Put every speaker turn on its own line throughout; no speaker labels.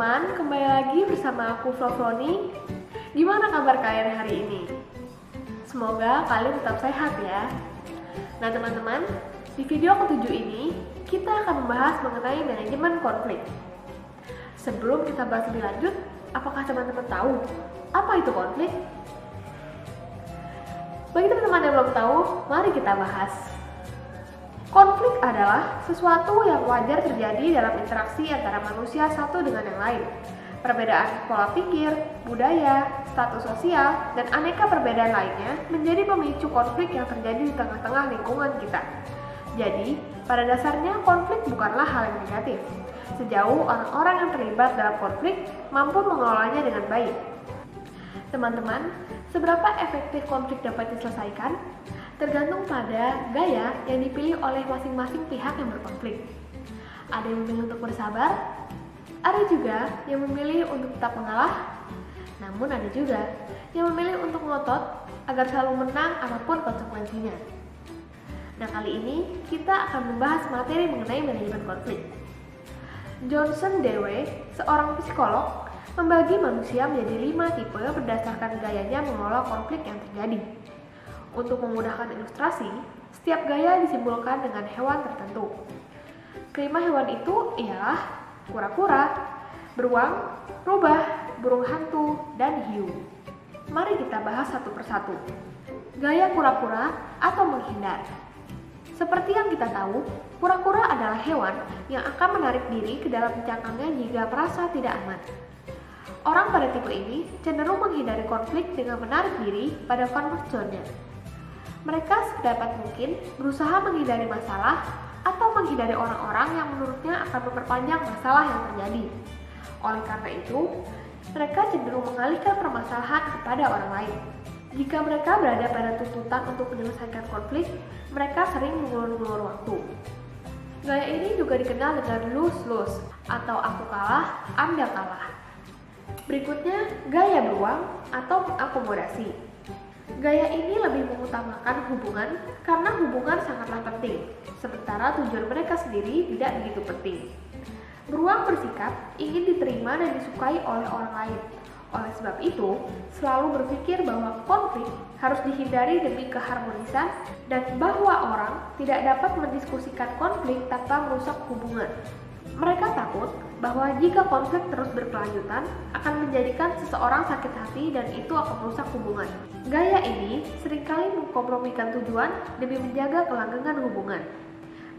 teman-teman, kembali lagi bersama aku Flofroni. Gimana kabar kalian hari ini? Semoga kalian tetap sehat ya. Nah teman-teman, di video ke-7 ini kita akan membahas mengenai manajemen konflik. Sebelum kita bahas lebih lanjut, apakah teman-teman tahu apa itu konflik? Bagi teman-teman yang belum tahu, mari kita bahas. Konflik adalah sesuatu yang wajar terjadi dalam interaksi antara manusia satu dengan yang lain. Perbedaan pola pikir, budaya, status sosial, dan aneka perbedaan lainnya menjadi pemicu konflik yang terjadi di tengah-tengah lingkungan kita. Jadi, pada dasarnya konflik bukanlah hal yang negatif, sejauh orang-orang yang terlibat dalam konflik mampu mengelolanya dengan baik. Teman-teman, seberapa efektif konflik dapat diselesaikan? Tergantung pada gaya yang dipilih oleh masing-masing pihak yang berkonflik. Ada yang memilih untuk bersabar, ada juga yang memilih untuk tetap mengalah, namun ada juga yang memilih untuk ngotot agar selalu menang apapun konsekuensinya. Nah, kali ini kita akan membahas materi mengenai manajemen konflik. Johnson Dewey, seorang psikolog, membagi manusia menjadi 5 tipe berdasarkan gayanya mengelola konflik yang terjadi. Untuk memudahkan ilustrasi, setiap gaya disimbolkan dengan hewan tertentu. Kelima hewan itu ialah kura-kura, beruang, rubah, burung hantu, dan hiu. Mari kita bahas satu persatu. Gaya kura-kura atau menghindar. Seperti yang kita tahu, kura-kura adalah hewan yang akan menarik diri ke dalam cangkangnya jika merasa tidak aman. Orang pada tipe ini cenderung menghindari konflik dengan menarik diri pada comfort zone-nya. Mereka sedapat mungkin berusaha menghindari masalah atau menghindari orang-orang yang menurutnya akan memperpanjang masalah yang terjadi. Oleh karena itu, mereka cenderung mengalihkan permasalahan kepada orang lain. Jika mereka berada pada tuntutan untuk menyelesaikan konflik, mereka sering mengulur-ulur waktu. Gaya ini juga dikenal dengan lose-lose atau aku kalah, Anda kalah. Berikutnya, gaya beruang atau mengakomodasi. Gaya ini lebih mengutamakan hubungan karena hubungan sangatlah penting, sementara tujuan mereka sendiri tidak begitu penting. Beruang bersikap ingin diterima dan disukai oleh orang lain. Oleh sebab itu, selalu berpikir bahwa konflik harus dihindari demi keharmonisan dan bahwa orang tidak dapat mendiskusikan konflik tanpa merusak hubungan. Mereka takut bahwa jika konflik terus berkelanjutan akan menjadikan seseorang sakit hati dan itu akan merusak hubungan. Gaya ini seringkali mengkompromikan tujuan demi menjaga kelanggengan hubungan.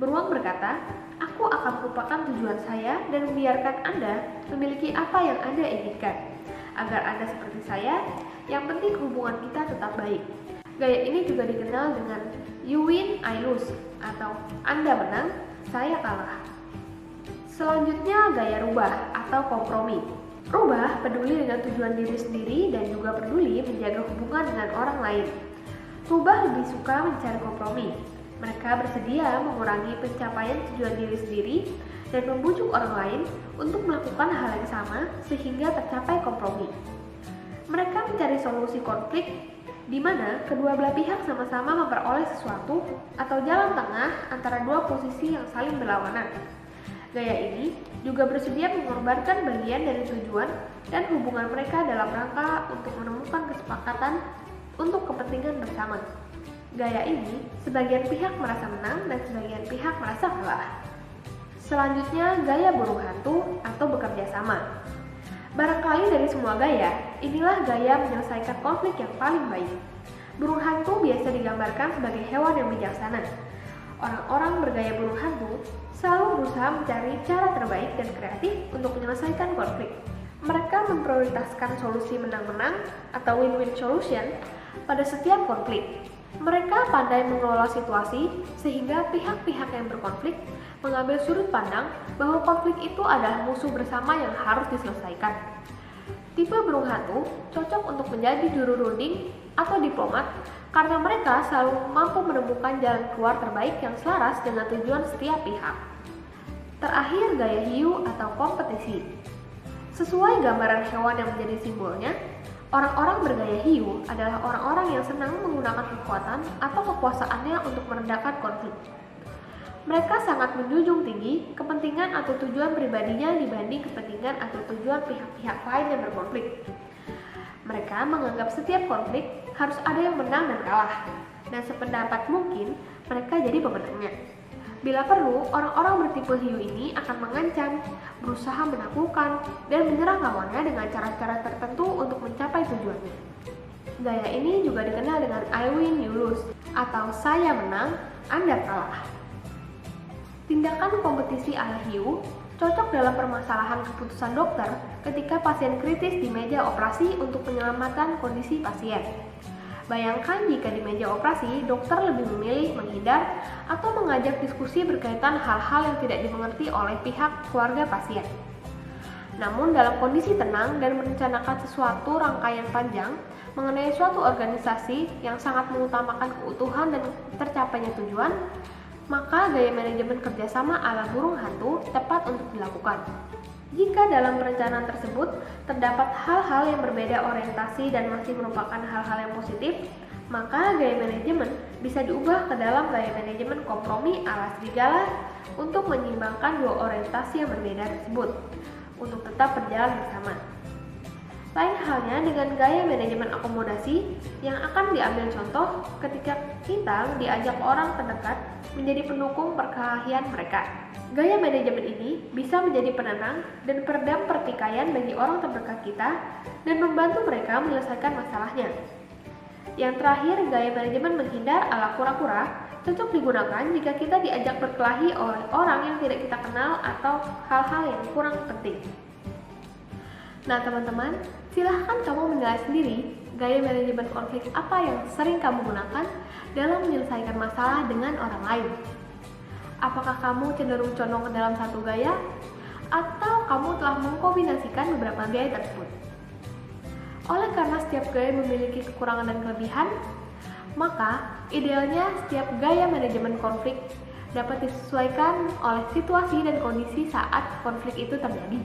Beruang berkata, "Aku akan melupakan tujuan saya dan membiarkan Anda memiliki apa yang Anda inginkan. Agar Anda seperti saya, yang penting hubungan kita tetap baik." Gaya ini juga dikenal dengan "You win, I lose" atau Anda menang, saya kalah. Selanjutnya, gaya rubah atau kompromi. Rubah peduli dengan tujuan diri sendiri dan juga peduli menjaga hubungan dengan orang lain. Rubah lebih suka mencari kompromi. Mereka bersedia mengurangi pencapaian tujuan diri sendiri dan membujuk orang lain untuk melakukan hal yang sama sehingga tercapai kompromi. Mereka mencari solusi konflik di mana kedua belah pihak sama-sama memperoleh sesuatu atau jalan tengah antara dua posisi yang saling berlawanan. Gaya ini juga bersedia mengorbankan bagian dari tujuan dan hubungan mereka dalam rangka untuk menemukan kesepakatan untuk kepentingan bersama. Gaya ini, sebagian pihak merasa menang dan sebagian pihak merasa kalah. Selanjutnya, gaya burung hantu atau bekerja sama. Barangkali dari semua gaya, inilah gaya menyelesaikan konflik yang paling baik. Burung hantu biasa digambarkan sebagai hewan yang bijaksana. Orang-orang bergaya burung hantu selalu berusaha mencari cara terbaik dan kreatif untuk menyelesaikan konflik. Mereka memprioritaskan solusi menang-menang atau win-win solution pada setiap konflik. Mereka pandai mengelola situasi sehingga pihak-pihak yang berkonflik mengambil sudut pandang bahwa konflik itu adalah musuh bersama yang harus diselesaikan. Tipe burung hantu cocok untuk menjadi juru runding atau diplomat karena mereka selalu mampu menemukan jalan keluar terbaik yang selaras dengan tujuan setiap pihak. Terakhir, gaya hiu atau kompetisi. Sesuai gambaran hewan yang menjadi simbolnya, orang-orang bergaya hiu adalah orang-orang yang senang menggunakan kekuatan atau kekuasaannya untuk meredakan konflik. Mereka sangat menjunjung tinggi kepentingan atau tujuan pribadinya dibanding kepentingan atau tujuan pihak-pihak lain yang berkonflik. Mereka menganggap setiap konflik harus ada yang menang dan kalah, dan sependapat mungkin mereka jadi pemenangnya. Bila perlu, orang-orang bertipe hiu ini akan mengancam, berusaha menaklukkan, dan menyerang lawannya dengan cara-cara tertentu untuk mencapai tujuannya. Gaya ini juga dikenal dengan I win, you lose, atau saya menang, Anda kalah. Tindakan kompetisi ala hiu cocok dalam permasalahan keputusan dokter ketika pasien kritis di meja operasi untuk menyelamatkan kondisi pasien. Bayangkan jika di meja operasi, dokter lebih memilih menghindar atau mengajak diskusi berkaitan hal-hal yang tidak dimengerti oleh pihak keluarga pasien. Namun dalam kondisi tenang dan merencanakan sesuatu rangkaian panjang mengenai suatu organisasi yang sangat mengutamakan keutuhan dan tercapainya tujuan, maka gaya manajemen kerjasama ala burung hantu tepat untuk dilakukan. Jika dalam perencanaan tersebut terdapat hal-hal yang berbeda orientasi dan masih merupakan hal-hal yang positif, maka gaya manajemen bisa diubah ke dalam gaya manajemen kompromi ala serigala untuk menyeimbangkan dua orientasi yang berbeda tersebut untuk tetap berjalan bersama. Lain halnya dengan gaya manajemen akomodasi yang akan diambil contoh ketika kita diajak orang terdekat menjadi pendukung perkelahian mereka. Gaya manajemen ini bisa menjadi penenang dan peredam pertikaian bagi orang terdekat kita dan membantu mereka menyelesaikan masalahnya. Yang terakhir, gaya manajemen menghindar ala kura-kura cocok digunakan jika kita diajak berkelahi oleh orang yang tidak kita kenal atau hal-hal yang kurang penting. Nah teman-teman, silahkan kamu menilai sendiri gaya manajemen konflik apa yang sering kamu gunakan dalam menyelesaikan masalah dengan orang lain. Apakah kamu cenderung condong ke dalam satu gaya, atau kamu telah mengkombinasikan beberapa gaya tersebut? Oleh karena setiap gaya memiliki kekurangan dan kelebihan, maka idealnya setiap gaya manajemen konflik dapat disesuaikan oleh situasi dan kondisi saat konflik itu terjadi.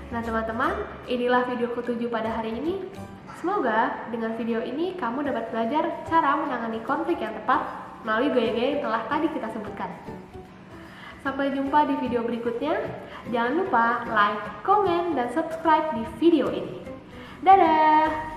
Nah teman-teman, inilah video ke-7 pada hari ini. Semoga dengan video ini kamu dapat belajar cara menangani konflik yang tepat melalui gaya-gaya yang telah tadi kita sebutkan. Sampai jumpa di video berikutnya. Jangan lupa like, komen, dan subscribe di video ini. Dadah!